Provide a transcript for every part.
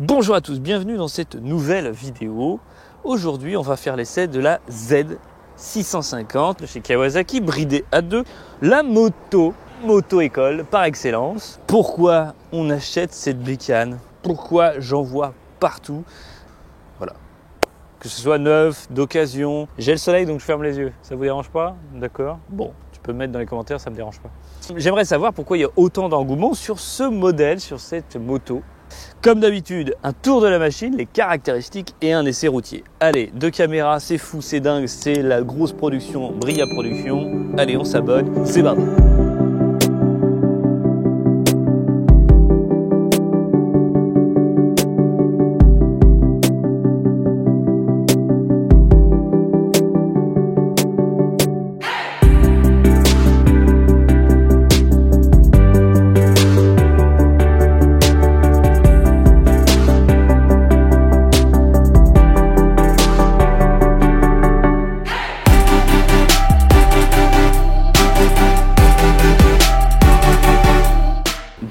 Bonjour à tous, bienvenue dans cette nouvelle vidéo. Aujourd'hui, on va faire l'essai de la Z650 de chez Kawasaki, bridée à 2, la moto école par excellence. Pourquoi on achète cette bécane? Pourquoi j'en vois partout? Voilà. Que ce soit neuf, d'occasion. J'ai le soleil donc je ferme les yeux. Ça vous dérange pas? D'accord? Bon, tu peux me mettre dans les commentaires, ça me dérange pas. J'aimerais savoir pourquoi il y a autant d'engouement sur ce modèle, sur cette moto. Comme d'habitude, un tour de la machine, les caractéristiques et un essai routier. Allez, 2 caméras, c'est fou, c'est dingue, c'est la grosse production, Bria Production. Allez, on s'abonne, c'est parti.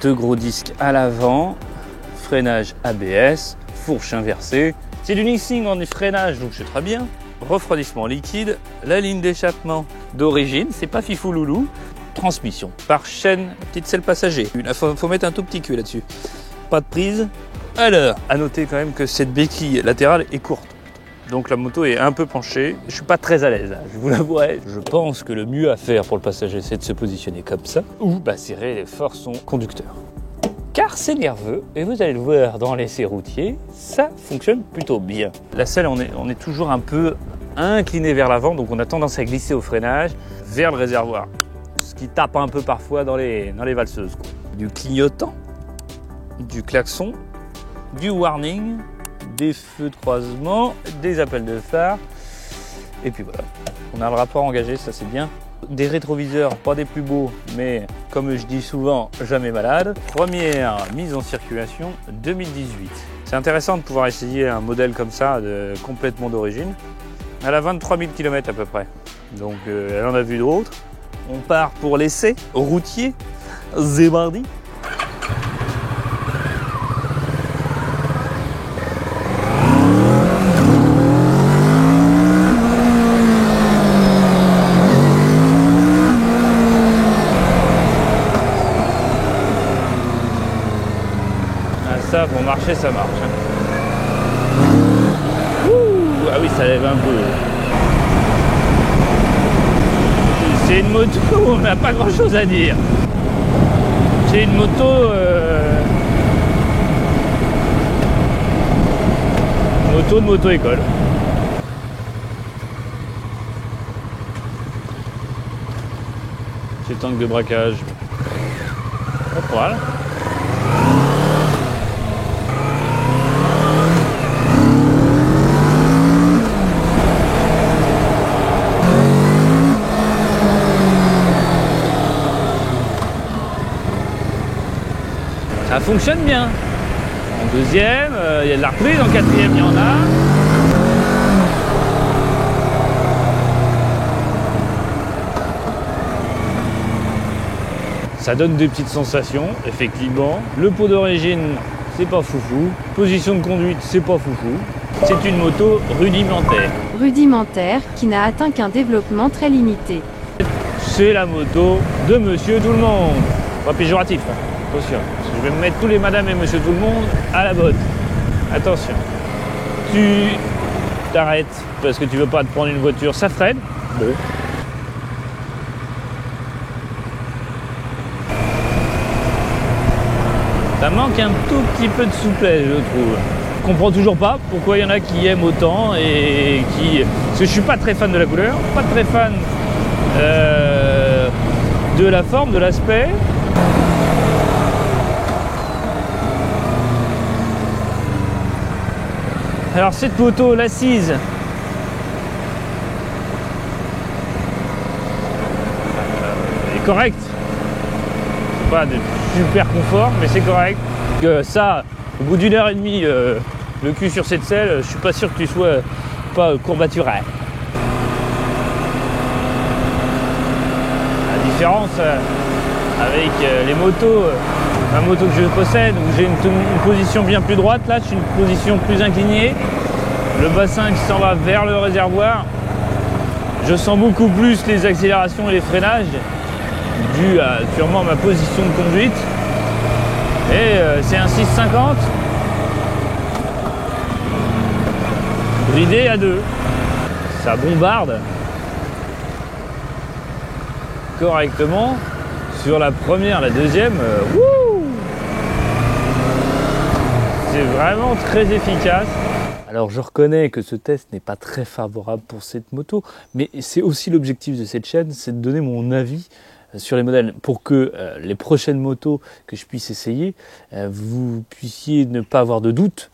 Deux gros disques à l'avant, freinage ABS, fourche inversée. C'est du Nixing en freinage, donc c'est très bien. Refroidissement liquide, la ligne d'échappement d'origine, c'est pas fifou loulou. Transmission par chaîne, petite selle passager. Il faut mettre un tout petit cul là-dessus. Pas de prise. Alors, à noter quand même que cette béquille latérale est courte. Donc la moto est un peu penchée. Je suis pas très à l'aise, je vous l'avouerai. Je pense que le mieux à faire pour le passager, c'est de se positionner comme ça ou serrer fort son conducteur. Car c'est nerveux, et vous allez le voir dans l'essai routier, ça fonctionne plutôt bien. La selle, on est toujours un peu incliné vers l'avant, donc on a tendance à glisser au freinage vers le réservoir. Ce qui tape un peu parfois dans les valseuses, quoi. Du clignotant, du klaxon, du warning, des feux de croisement, des appels de phare, et puis voilà, on a le rapport engagé, ça c'est bien. Des rétroviseurs, pas des plus beaux, mais comme je dis souvent, jamais malade. Première mise en circulation 2018. C'est intéressant de pouvoir essayer un modèle comme ça, complètement d'origine. Elle a 23 000 km à peu près, donc elle en a vu d'autres. On part pour l'essai routier, Zébardi. Ça, pour marcher, ça marche. Ouh, ah oui, ça lève un peu. C'est une moto, on n'a pas grand chose à dire. C'est une moto... moto de moto-école. C'est tank de braquage. Hop, voilà. Ça fonctionne bien. En deuxième, il y a de la reprise. En quatrième, il y en a. Ça donne des petites sensations, effectivement. Le pot d'origine, c'est pas foufou. Position de conduite, c'est pas foufou. C'est une moto rudimentaire. Rudimentaire, qui n'a atteint qu'un développement très limité. C'est la moto de Monsieur Tout le Monde. Pas péjoratif, hein. Attention. Je vais me mettre tous les madame et monsieur tout le monde à la botte. Attention. Tu t'arrêtes parce que tu veux pas te prendre une voiture, ça freine. Bon. Ça manque un tout petit peu de souplesse, je trouve. Je comprends toujours pas pourquoi il y en a qui aiment autant et qui... Parce que je suis pas très fan de la couleur, pas très fan de la forme, de l'aspect. Alors cette moto, l'assise, est correcte. C'est pas de super confort, mais c'est correct. Ça, au bout d'une heure et demie, le cul sur cette selle, je suis pas sûr que tu sois pas courbaturé. La différence avec les motos ma moto que je possède, où j'ai une position bien plus droite, là, j'ai une position plus inclinée. Le bassin qui s'en va vers le réservoir. Je sens beaucoup plus les accélérations et les freinages, dû à sûrement ma position de conduite. Et c'est un 650. Bridé à 2. Ça bombarde correctement. Sur la première, la deuxième, c'est vraiment très efficace. Alors je reconnais que ce test n'est pas très favorable pour cette moto, mais c'est aussi l'objectif de cette chaîne, c'est de donner mon avis sur les modèles pour que les prochaines motos que je puisse essayer, vous puissiez ne pas avoir de doute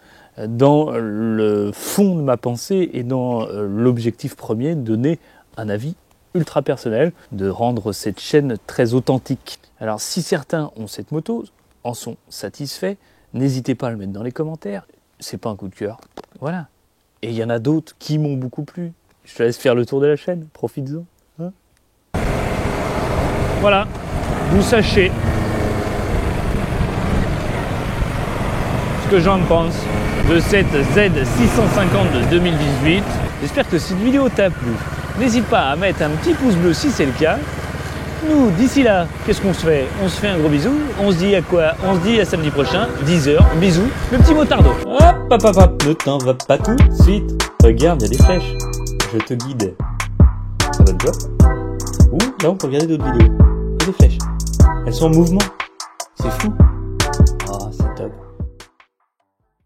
dans le fond de ma pensée et dans l'objectif premier de donner un avis ultra personnel, de rendre cette chaîne très authentique. Alors si certains ont cette moto, en sont satisfaits, n'hésitez pas à le mettre dans les commentaires, c'est pas un coup de cœur, voilà. Et il y en a d'autres qui m'ont beaucoup plu. Je te laisse faire le tour de la chaîne, profites-en. Hein, voilà, vous sachez ce que j'en pense de cette Z650 de 2018. J'espère que cette vidéo t'a plu. N'hésite pas à mettre un petit pouce bleu si c'est le cas. Nous, d'ici là, qu'est-ce qu'on se fait? On se fait un gros bisou. On se dit à quoi? On se dit à samedi prochain, 10h. Bisous, le petit motardo. Hop, hop, hop, hop. Ne t'en va pas tout de suite. Regarde, il y a des flèches. Je te guide. Abonne-toi. Ou là, on peut regarder d'autres vidéos. Il y a des flèches. Elles sont en mouvement. C'est fou.